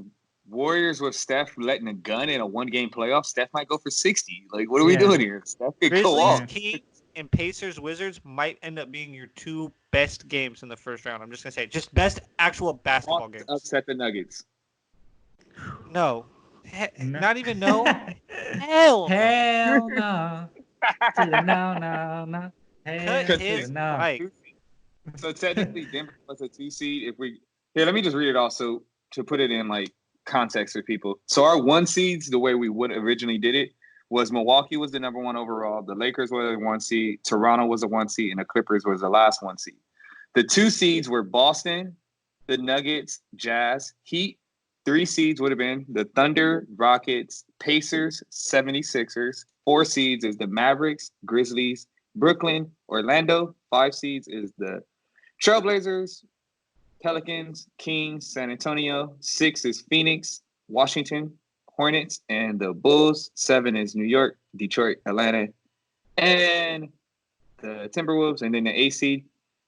Warriors with Steph letting a gun in a one-game playoff, Steph might go for 60. Like, what are we doing here? Steph could go Grizzlies, off. Kings, and Pacers Wizards might end up being your two best games in the first round. I'm just gonna say, just best actual basketball games. Upset the Nuggets. No, No. not even no. Hell, no. Hell no. To the no. Hell Cut to his the no. mic. So technically, Denver was a 2 seed. Here, let me just read it off. So to put it in like context for people. So our 1 seeds, the way we would originally did it, was Milwaukee was the number 1 overall. The Lakers were the 1 seed. Toronto was the 1 seed, and the Clippers was the last 1 seed. The 2 seeds were Boston, the Nuggets, Jazz, Heat. 3 seeds would have been the Thunder, Rockets, Pacers, 76ers. 4 seeds is the Mavericks, Grizzlies, Brooklyn, Orlando. 5 seeds is the Trailblazers, Pelicans, Kings, San Antonio. 6 is Phoenix, Washington, Hornets and the Bulls. 7 is New York, Detroit, Atlanta, and the Timberwolves. And then the AC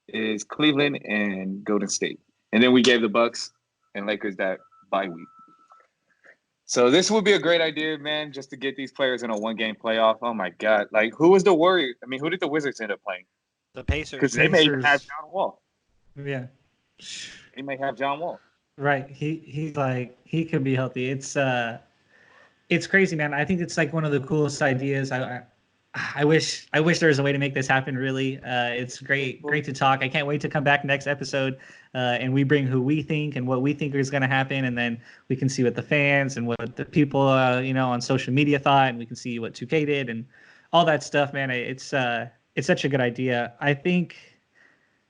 is Cleveland and Golden State. And then we gave the Bucks and Lakers that bye week. So this would be a great idea, man, just to get these players in a one-game playoff. Oh, my God. Like, who was the Warriors? I mean, who did the Wizards end up playing? The Pacers. Because they may even have John Wall. Yeah. They may have John Wall. Right. He's like, he could be healthy. It's crazy, man. I think it's like one of the coolest ideas. I wish there was a way to make this happen. Really, it's great to talk. I can't wait to come back next episode, and we bring who we think and what we think is going to happen, and then we can see what the fans and what the people, on social media thought, and we can see what 2K did and all that stuff. Man, it's such a good idea. I think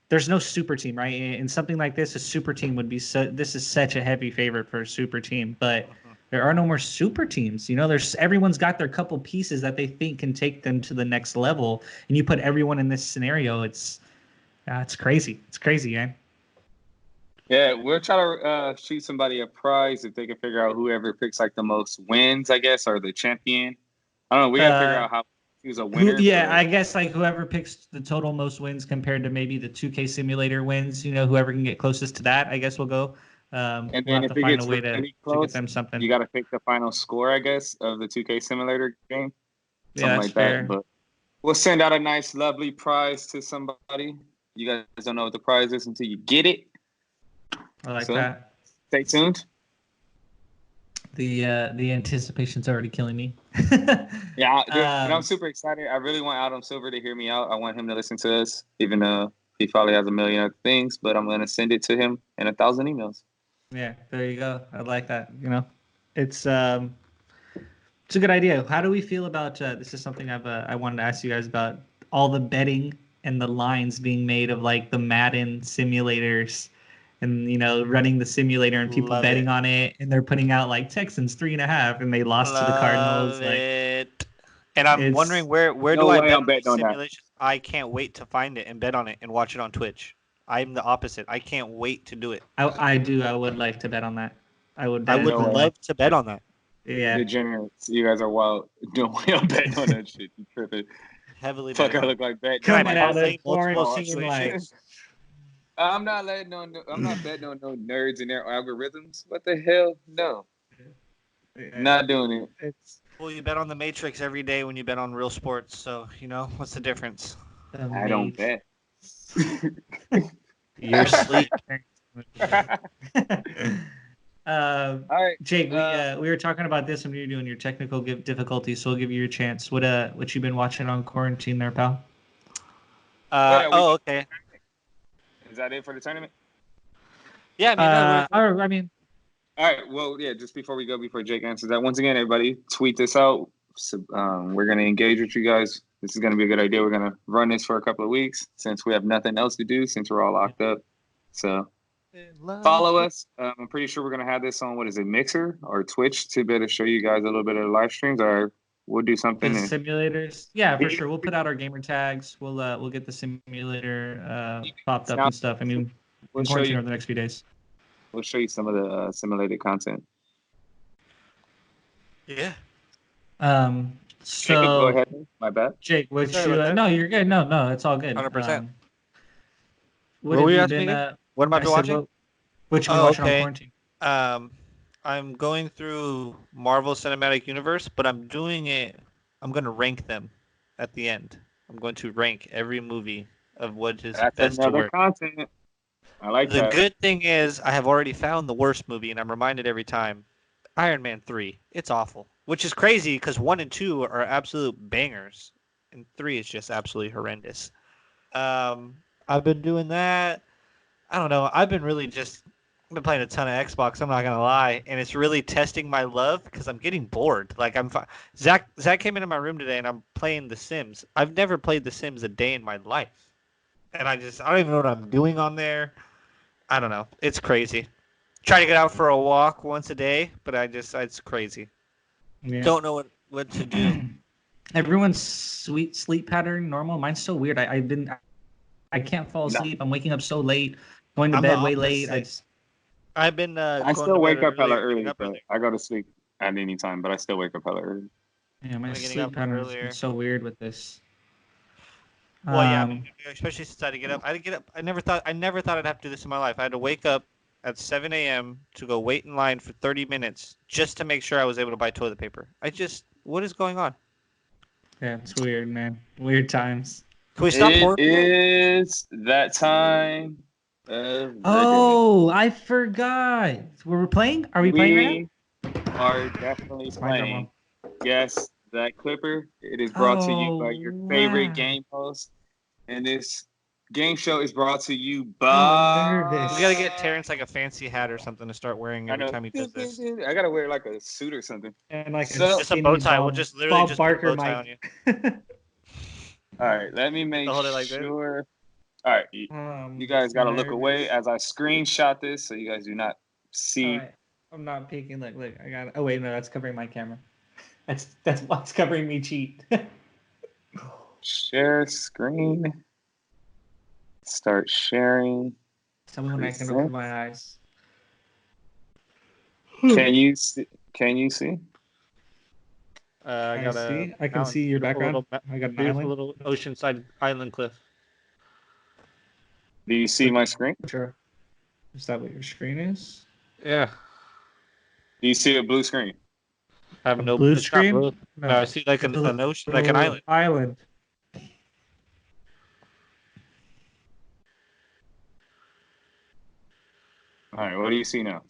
there's no super team, right? In something like this, a super team would be this is such a heavy favorite for a super team, but there are no more super teams. Everyone's got their couple pieces that they think can take them to the next level. And you put everyone in this scenario, it's crazy. It's crazy, man. Yeah, we'll try to shoot somebody a prize if they can figure out whoever picks like the most wins, I guess, or the champion. I don't know. We got to figure out how to choose a winner. I guess like whoever picks the total most wins compared to maybe the 2K simulator wins, whoever can get closest to that, I guess we'll go. And then we'll if it gets really close, to get them something. You got to pick the final score, I guess, of the 2K simulator game. Yeah, that's fair. That. But we'll send out a nice, lovely prize to somebody. You guys don't know what the prize is until you get it. I like that. Stay tuned. The anticipation's already killing me. Yeah, and I'm super excited. I really want Adam Silver to hear me out. I want him to listen to us, even though he probably has a million other things. But I'm going to send it to him in 1,000 emails. Yeah, there you go. I like that. It's a good idea. How do we feel about this? Is something I wanted to ask you guys about all the betting and the lines being made of like the Madden simulators, and running the simulator and people betting on it, and they're putting out like Texans 3.5, and they lost to the Cardinals. It. And I'm wondering where do I bet on simulations? I can't wait to find it and bet on it and watch it on Twitch. I'm the opposite. I can't wait to do it. I do. I would like to bet on that. I would love to bet on that. Yeah. Degenerates. You guys are wild. Don't bet on that shit. You tripping. Heavily Fuck, I look like that. Coming out of quarantine like. I'm not betting on no nerds and their algorithms. What the hell? No. Yeah. Not doing it. Well, you bet on the Matrix every day when you bet on real sports. So, what's the difference? I don't bet. You're asleep. All right, Jake. We were talking about this when you were doing your technical difficulties, so we'll give you your chance. What you been watching on quarantine there, pal? Okay. Is that it for the tournament? Yeah, all right. Well, yeah. Just before Jake answers that, once again, everybody tweet this out. So, we're gonna engage with you guys. This is gonna be a good idea. We're gonna run this for a couple of weeks since we have nothing else to do since we're all locked up. So follow us. I'm pretty sure we're gonna have this on Mixer or Twitch to be able to show you guys a little bit of the live streams, or we'll do something. Simulators, yeah, for sure. We'll put out our gamer tags. We'll get the simulator popped up and stuff. I mean, we'll show you over the next few days. We'll show you some of the simulated content. Yeah. So Jake, go ahead. My bad. Jake, no, you're good. No, it's all good. 100%. What have you been? What am I watching? What you been watching on quarantine? I'm going through Marvel Cinematic Universe, but I'm doing it. I'm going to rank them at the end. I'm going to rank every movie of what is best to work. Content. I like that. The good thing is I have already found the worst movie, and I'm reminded every time. Iron Man 3. It's awful. Which is crazy because 1 and 2 are absolute bangers, and 3 is just absolutely horrendous. I've been doing that. I don't know. I've been playing a ton of Xbox. I'm not gonna lie, and it's really testing my love because I'm getting bored. Like Zach came into my room today, and I'm playing The Sims. I've never played The Sims a day in my life, and I don't even know what I'm doing on there. I don't know. It's crazy. Try to get out for a walk once a day, but it's crazy. Yeah. Don't know what to do. Everyone's sweet sleep pattern normal. Mine's so weird. I can't fall asleep. I'm waking up so late, going to bed way late. I've been. I still wake up hella early, but I go to sleep at any time, but I still wake up hella early. Yeah, my I'm getting sleep up pattern's earlier. been so weird with this. Well, yeah, Um, especially since I had to get up. I had to get up. I never thought I'd have to do this in my life. I had to wake up at 7 a.m. to go wait in line for 30 minutes just to make sure I was able to buy toilet paper. What is going on? yeah, it's weird, man. Weird times. Can we stop It pouring? is that time of the day. Oh, I forgot. We're playing? Are we playing right now? We are definitely It's my drum playing. roll. Guess that Clipper. It is brought to you by your favorite wow. game host. And this game show is brought to you I'm by. nervous. We gotta get Terrence like a fancy hat or something to start wearing every time he does this. I gotta wear like a suit or something. And like So- Just a bow tie. We'll just literally Bob just put a Barker bow tie on you. mic. All right, let me make hold it like this? sure. All right, you guys gotta look away as I screenshot this so you guys do not see. All right. I'm not peeking. Look, I got it. Oh wait, no, that's covering my camera. That's what's covering me. Cheat. Share screen. Start sharing. Tell me when I can open my eyes. Can you see? Can you see? I got a. I can see your background. I got an Beautiful island. little oceanside island cliff. Do you see my screen? Sure. Is that what your screen is? Yeah. Do you see a blue screen? I have no blue it's not screen? blue. No, I see like an ocean, like an island. Island. All right, what do you see now?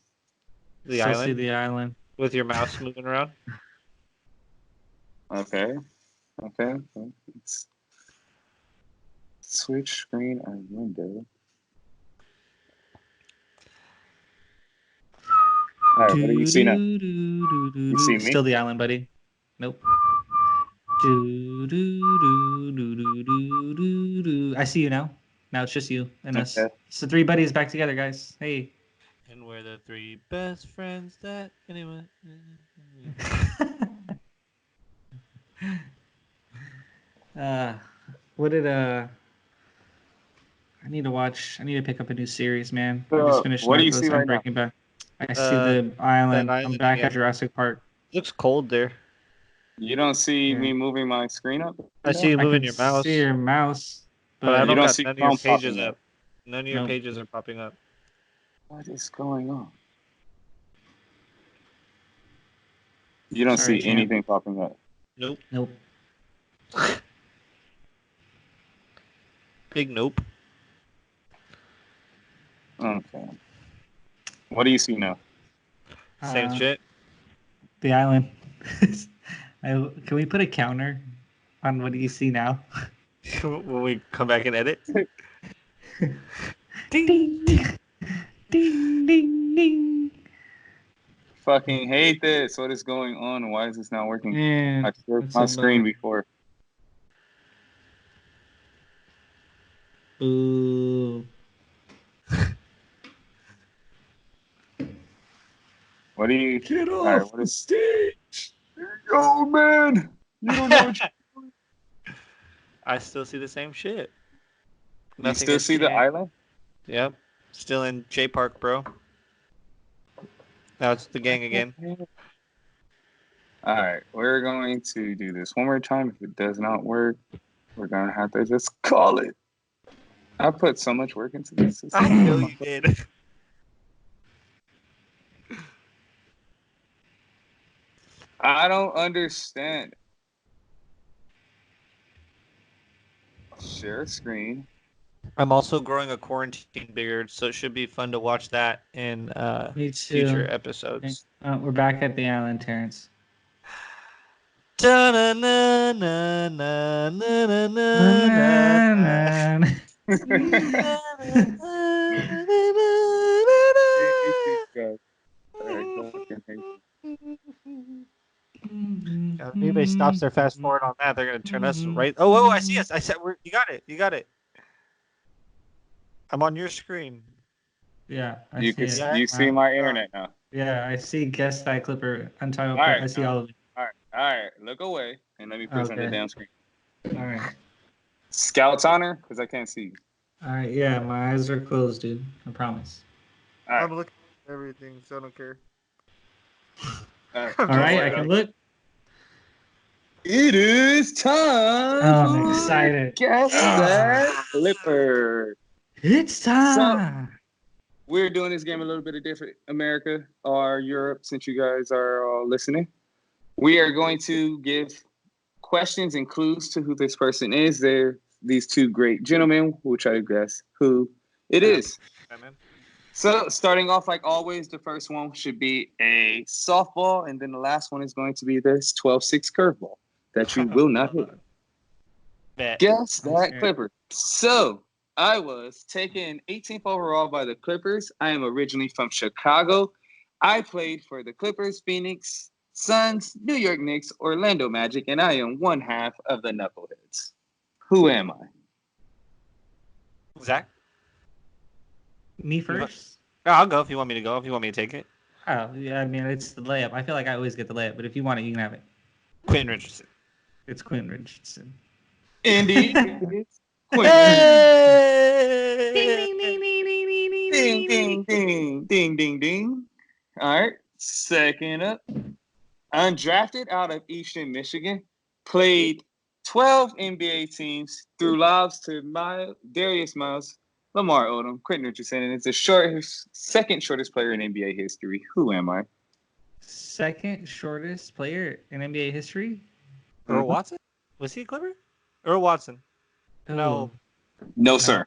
The Still see island the island. with your mouse moving around. Okay. Let's switch screen and window. All right, what do you see now? You see me? Still the island, buddy. Nope. I see you now. Now it's just you and us. Okay. It's the three buddies back together, guys. Hey. And we're the three best friends that anyone. What did I need to pick up a new series, man. I just finished what do you Narcos see and right now? Breaking Bad. I see the island. I'm island, back yeah. at Jurassic Park. Looks cold there. You don't see Yeah. me moving my screen up? I see you I moving can your mouse, see your mouse, but I You don't don't got see none of your Chrome pages popping up. up. None of your Nope. pages are popping up. What is going on? You don't Sorry, see champ. anything popping up. Nope. Nope. Big nope. Okay. What do you see now? Same shit. The island. Can we put a counter on what do you see now? When we come back and edit. Ding ding ding ding. Fucking hate this. What is going on? Why is this not working? Man, I shared what's my up, screen bud? before. Ooh. What do you Get off right, what the is- stage. Yo, man? You don't know what I still see the same shit. you still has see the changed. island? Yep. Still in J Park, bro. Now it's the gang again. All right, we're going to do this one more time. If it does not work, we're gonna have to just call it. I put so much work into this. I know you did. I don't understand. Share screen. I'm also growing a quarantine beard, so it should be fun to watch that in Me too. future episodes. We're back at the island, Terrence. If anybody stops their fast forward on that, they're gonna turn us right. Oh, I see us. I said, you got it. You got it. I'm on your screen. Yeah, I You see can it. you see my internet now. Yeah, I see guest side clipper untitled. All right, I see all of it. All right. Look away and let me present the Okay. damn screen. All right. Scouts honor, because I can't see you. All right. Yeah, my eyes are closed, dude. I promise. All right. looking at everything, so I don't care. All right, I can look. It is time. Oh, I'm for excited. Guess that Clipper. It's time. We're doing this game a little bit of different. America or Europe, since you guys are all listening. We are going to give questions and clues to who this person is. They're these two great gentlemen. We'll try to guess who it is. So, starting off like always, the first one should be a softball, and then the last one is going to be this 12-6 curveball that you will not hit. Guess that Clipper. So, I was taken 18th overall by the Clippers. I am originally from Chicago. I played for the Clippers, Phoenix Suns, New York Knicks, Orlando Magic, and I am one half of the Knuckleheads. Who am I? Zach? Me first? I'll go if you want me to go. If you want me to take it. Oh, yeah, I mean, it's the layup. I feel like I always get the layup, but if you want it, you can have it. Quentin Richardson. It's Quentin Richardson. Indeed. Hey! Ding, ding, ding, ding, ding, ding, Ding, ding, ding, ding, ding, ding, ding. All right. Second up. Undrafted out of Eastern Michigan. Played 12 NBA teams. Threw lobs to Darius Miles, Lamar Odom, Quentin Richardson, and it's the second shortest player in NBA history. Who am I? Second shortest player in NBA history? Earl Watson? Was he a Clipper? Earl Watson. No. No, sir.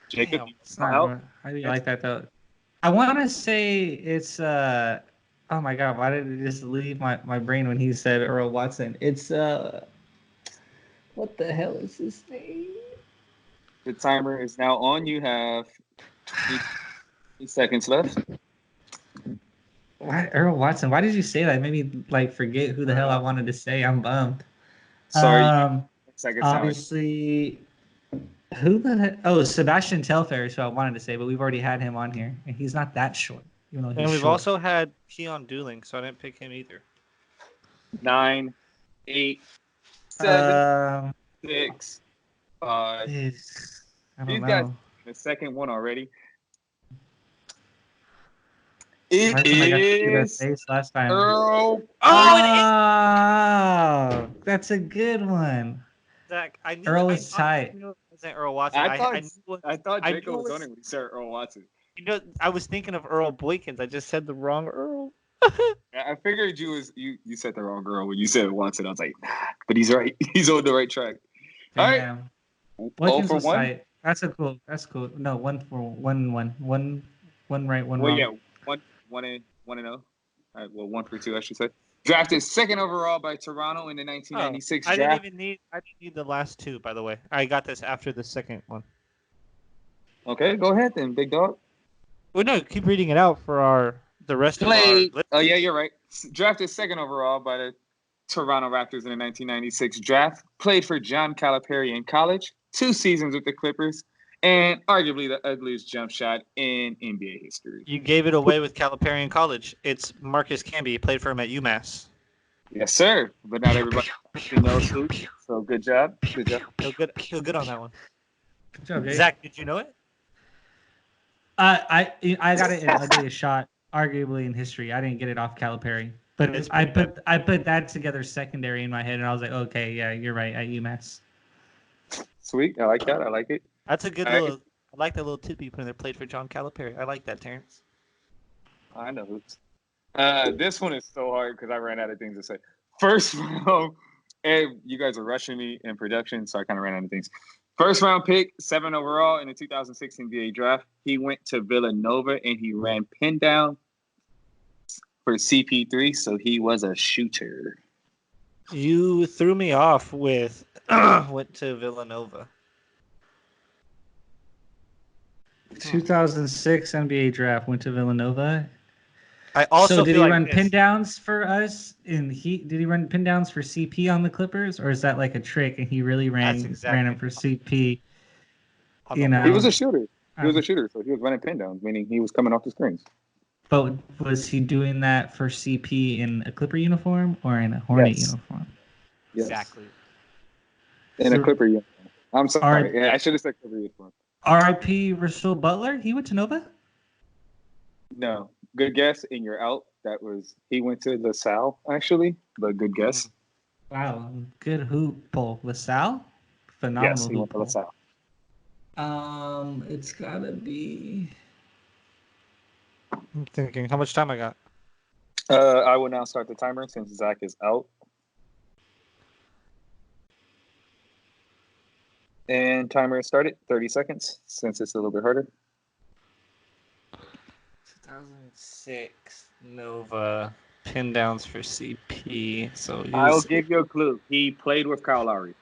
Jacob, Damn. It's not, I didn't like that, though. I want to say it's, oh my God, why did it just leave my brain when he said Earl Watson? It's, what the hell is his name? the timer is now on. You have 20 seconds left. Why, Earl Watson? Why did you say that? It made me like forget who the hell I wanted to say. I'm bummed. Sorry. Seconds now. Obviously, who the heck? Oh, Sebastian Telfair is who I wanted to say, but we've already had him on here, and he's not that short. Even though he's And we've short. also had Keon Dooling, so I didn't pick him either. 9, 8, 7, 6, 5. I don't These know. guys, the second one already. Why It couldn't I get to the is face last time? Earl. Oh, that's a good one. Zach, I knew Earl I is tight. knew it wasn't Earl Watson. I thought I Jacob knew was it on it when he said Earl Watson. You know, I was thinking of Earl Boykins. I just said the wrong Earl. I figured you said the wrong girl when you said Watson. I was like, nah, but he's right. He's on the right track. All right. Damn. All for was one. tight. That's cool. No, one right, one Well, wrong. yeah, one and 0. All right, well, 1 for 2, I should say. Drafted second overall by Toronto in the 1996 I draft. didn't need the last two, by the way. I got this after the second one. Okay, go ahead then, big dog. Well, no, keep reading it out for the rest of our. Oh yeah, you're right. Drafted second overall by the Toronto Raptors in the 1996 draft. Played for John Calipari in college. 2 seasons with the Clippers, and arguably the ugliest jump shot in NBA history. You gave it away with Calipari in college. It's Marcus Camby. He played for him at UMass. Yes, sir. But not everybody knows who. So good job. Good job. Feel good on that one. Good job, Jay. Zach, did you know it? I got it in ugliest shot, arguably in history. I didn't get it off Calipari, but I put that together secondary in my head, and I was like, okay, yeah, you're right, at UMass. Sweet. I like that. I like it. That's a good All right. little. I like that little tip you put in there. Played for John Calipari. I like that, Terrence. I know hoops. This one is so hard because I ran out of things to say. First round, and you guys are rushing me in production, so I kind of ran out of things. First round pick, 7 overall in the 2006 NBA draft. He went to Villanova and he ran pin down for CP3, so he was a shooter. You threw me off with went to Villanova. 2006 NBA draft, went to Villanova. I also So did feel he like run this. pin downs for us? Did he run pin downs for CP on the Clippers, or is that like a trick and he really ran him for CP? On the You know, He was a shooter. He was a shooter, so he was running pin downs, meaning he was coming off the screens. But was he doing that for CP in a Clipper uniform or in a Hornet uniform? Yes. Exactly. In a Clipper uniform. I'm sorry. Alright. Yeah, I should have said Clipper uniform. R.I.P. Russell Butler. He went to Nova. No. Good guess, and you're out. He went to LaSalle actually, but good guess. Wow, good hoop poll. LaSalle? Phenomenal Yes, he hoop went to poll. LaSalle. It's gotta be. I'm thinking, how much time I got? I will now start the timer since Zach is out. And timer is started. 30 seconds since it's a little bit harder. 2006 Nova pin downs for CP. So he I'll was give you a clue. He played with Kyle Lowry.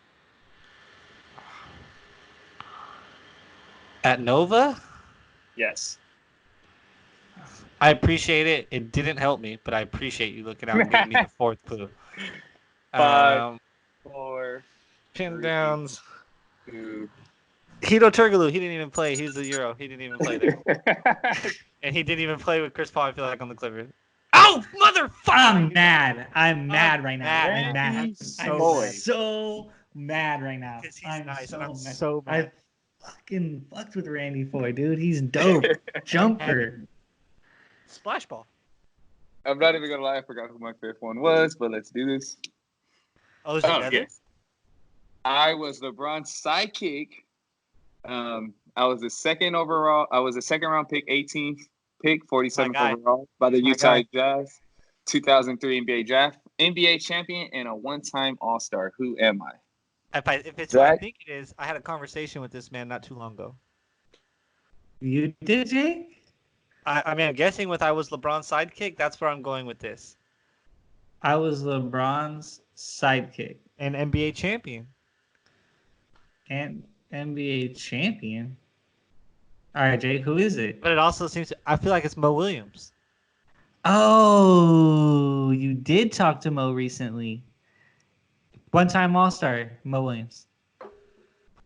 at Nova. Yes. I appreciate it. It didn't help me, but I appreciate you looking out and giving me the fourth clue. 5, 4, Pin 3, downs. 2. Hito Turkoglu, he didn't even play. He's the Euro. He didn't even play there. And he didn't even play with Chris Paul, I feel like, on the Clippers. Oh, motherfucker! I'm mad. I'm mad right now. mad. I'm mad. I'm I'm so so mad right now. Because he's I'm nice, so and I'm mad. so mad. I fucking fucked with Randy Foy, dude. He's dope. Jumper. Splash ball. I'm not even gonna lie. I forgot who my fifth one was, but let's do this. Oh, is it Nether? Yes. I was LeBron's sidekick. I was the second overall. I was the second round pick, 18th pick, 47th guy. overall by the My Utah guy. Jazz, 2003 NBA draft, NBA champion, and a one-time All-Star. Who am I? If it's what I Zach? think it is, I had a conversation with this man not too long ago. You did, Jake? I mean, I'm guessing with I was LeBron's sidekick, that's where I'm going with this. I was LeBron's sidekick An NBA champion. and NBA champion. All right, Jake, who is it? But it also seems I feel like it's Mo Williams. Oh, you did talk to Mo recently. One-time All-Star, Mo Williams.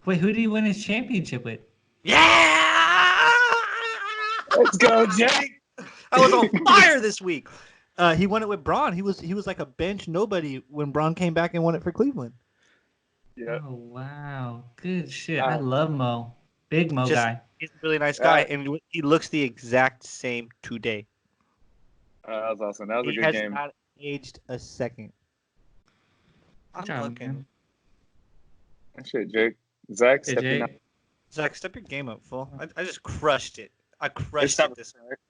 Wait, who did he win his championship with? Yeah! Let's go, Jake. I was on fire this week. He won it with Braun. He was like a bench nobody when Braun came back and won it for Cleveland. Yeah. Oh, wow. Good shit. I love Mo. Big Mo Just- guy. He's a really nice guy, and he looks the exact same today. That was awesome. That was a He good has game. not aged a second. I'm Good job, looking. man. That shit, Jake. Zach, Hey, stepping up. Jake. Zach, step your game up, fool. I just crushed it. I crushed It's time it this to week. start.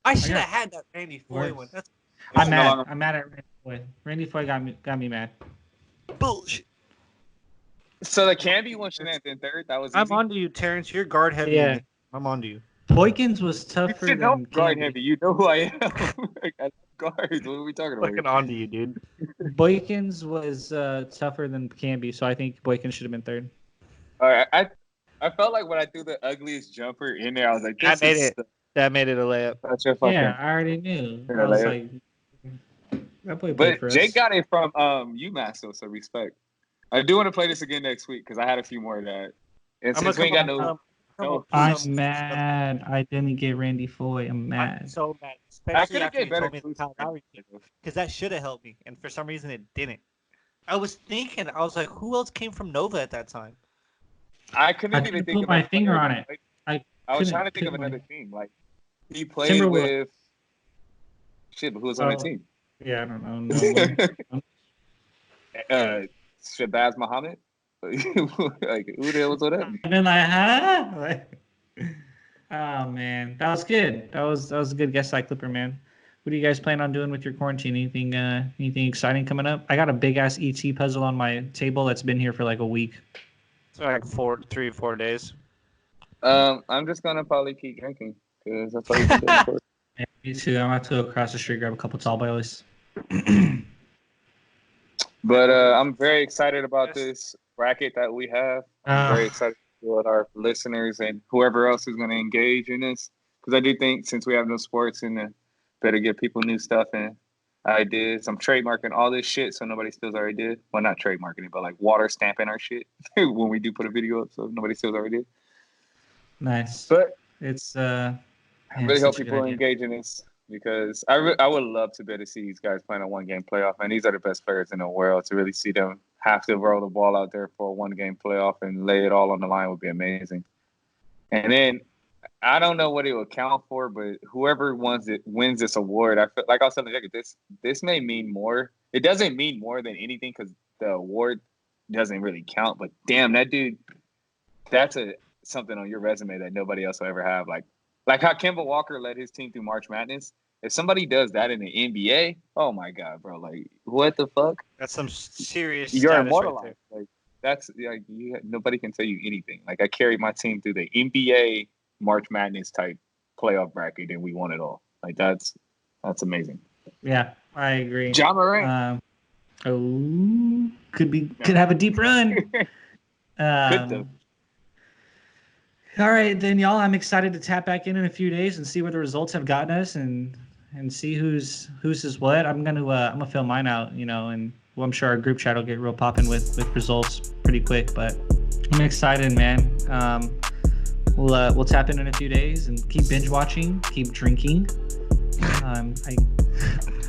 I should got have had that Randy Foy worse. one. That's I'm It's no mad. longer- I'm mad at Randy Foy. Randy Foy got me mad. bullshit. So the Canby one should have been third. That was easy. I'm on to you, Terrence. You're guard heavy. Yeah. I'm on to you. Boykins was You tougher should know than guard Canby. heavy. You know who I am. Like, I love guards. What are we talking about? Fucking Here? on to you, dude. Boykins was tougher than Canby, so I think Boykins should have been third. All right, I felt like when I threw the ugliest jumper in there, I was like, That "This made is it. That made it a layup. such a fucking." Yeah, I already knew. Yeah, I was like- like, that boy played But for Jake us. got it from UMass, though, so respect. I do want to play this again next week because I had a few more of that. And I'm since we ain't got no, I'm mad. I didn't get Randy Foy. I'm I'm mad. so mad, I especially could have after you get better told me the Kyle Lowry thing, because that should have helped me, and for some reason it didn't. I was thinking, I was like, who else came from Nova at that time? I couldn't I even couldn't think put of my a finger player. on it. Like, I I was couldn't trying to think of put my- another team. Like he played Timberwolves. with shit, but who was on the Oh. team? Yeah, I don't know. No one. Shabazz Muhammad. Like who the hell was on that? I've been like, huh? Like, oh man, that was good. That was a good guest side clipper, man. What do you guys plan on doing with your quarantine? Anything exciting coming up? I got a big ass ET puzzle on my table that's been here for like a week. It's like 3 or 4 days. I'm just gonna probably keep drinking because that's all you can do. Yeah, me too. I'm about to go across the street grab a couple tall boys. But I'm very excited about this bracket that we have. I'm very excited with our listeners and whoever else is going to engage in this because I do think since we have no sports and better give people new stuff and ideas. I'm trademarking all this shit so nobody steals our idea. Well, not trademarking it, but like water stamping our shit when we do put a video up so nobody steals our idea. Nice. But It's I man, really hope such a good people idea. engage in this because I would love to be able to see these guys playing a one-game playoff. Man, these are the best players in the world. To really see them have to roll the ball out there for a one-game playoff and lay it all on the line would be amazing. And then I don't know what it will count for, but whoever wins this award, I feel like I was telling Jacob, this may mean more. It doesn't mean more than anything because the award doesn't really count. But damn, that dude, that's something on your resume that nobody else will ever have. Like how Kemba Walker led his team through March Madness. If somebody does that in the NBA, oh my god, bro! Like what the fuck? That's some serious You're status immortalized. right Like that's like nobody can tell you anything. Like I carried my team through the NBA March Madness type playoff bracket, and we won it all. Like that's amazing. Yeah, I agree. Ja Morant. Could have a deep run. Could though. All right, then, y'all. I'm excited to tap back in a few days and see where the results have gotten us, and see who's is what. I'm gonna fill mine out, and well, I'm sure our group chat will get real popping with results pretty quick. But I'm excited, man. We'll tap in a few days and keep binge watching, keep drinking.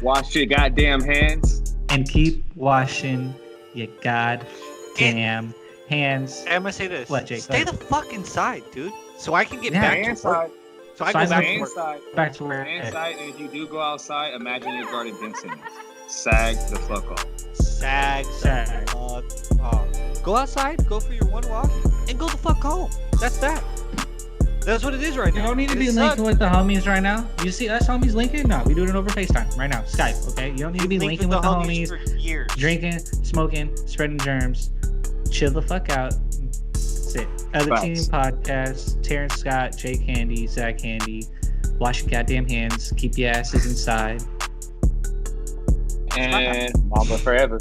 Wash your goddamn hands and keep washing your goddamn hands. I'm gonna say this. What, Jake? Stay the fuck inside, dude. So I can get back to work. So I go back to work. Back to where? Inside, and if you do go outside, imagine you're guarding Ben Simmons. Sag the fuck off. Sag. Go outside, go for your one walk, and go the fuck home. That's that. That's what it is right now. You don't need to be linking with the homies right now. You see us homies linking? No, we do it over FaceTime right now. Skype, okay? You don't need to be linking with the homies, for years. Drinking, smoking, spreading germs. Chill the fuck out. That's it. Other Team Podcast, Terence Scott, Jake Handy, Zach Handy. Wash your goddamn hands. Keep your asses inside. And Mamba forever.